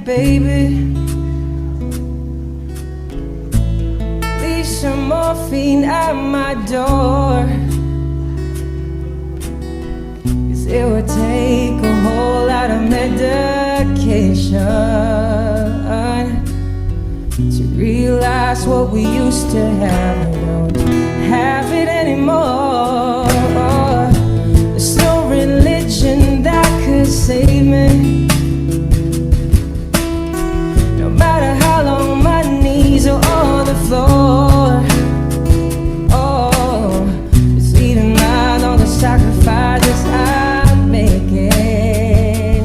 baby. Leave some morphine at my door, 'cause it would take a whole lot of medication to realize what we used to have. We don't have it anymore. There's no religion that could save me. No matter how long my knees are on the floor. Oh, it's even mine, all the sacrifices I'm making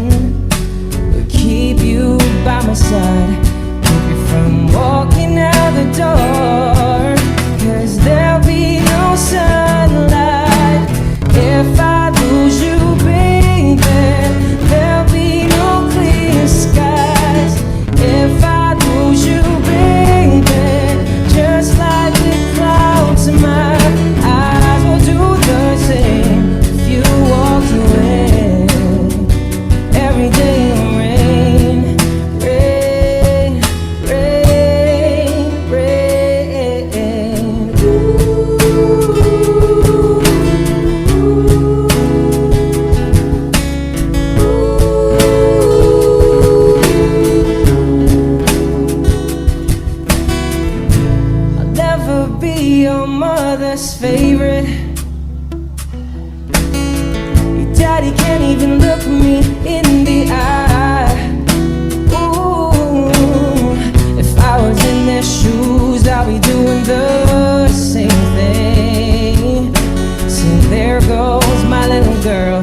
will keep you by my side, keep you from walking out the door. 'Cause there'll be no sunlight if I lose you, baby. There'll be no clear skies if I lose you, baby. Just like the clouds in my eyes will do the same if you walked away. Every day will rain, rain, rain, rain. I'll never be your mother's favorite. Your daddy can't even look me in the eye. Ooh, if I was in their shoes, I'd be doing the same thing. See, there goes my little girl,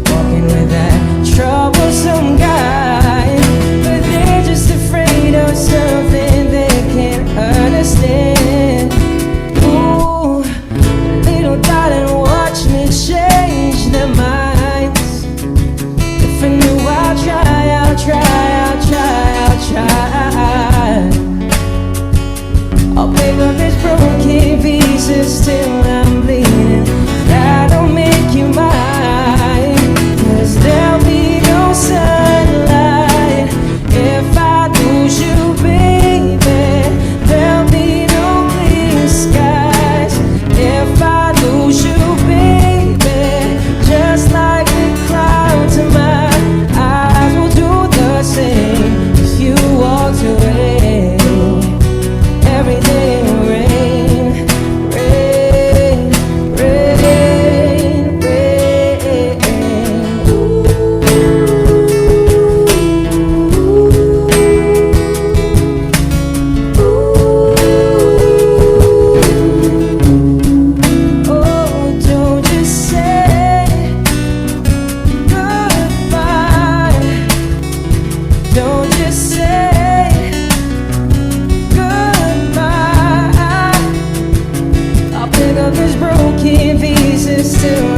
walking with that troublesome guy. But they're just afraid of something they can't understand. Ooh, little darling, watch me change their minds. If I knew, I'll try, I'll try, I'll try, I'll try. I'll pick up these broken pieces till I'm bleeding. That'll make you mine. 'Cause there'll be no sunlight if I lose you, baby. There'll be no clear skies if I lose you, baby. Just like the clouds in my eyes will do the same if you walked away. Every day will rain, rain, rain, rain. Oh, don't just say goodbye. Don't just say goodbye. I'll pick up these broken pieces till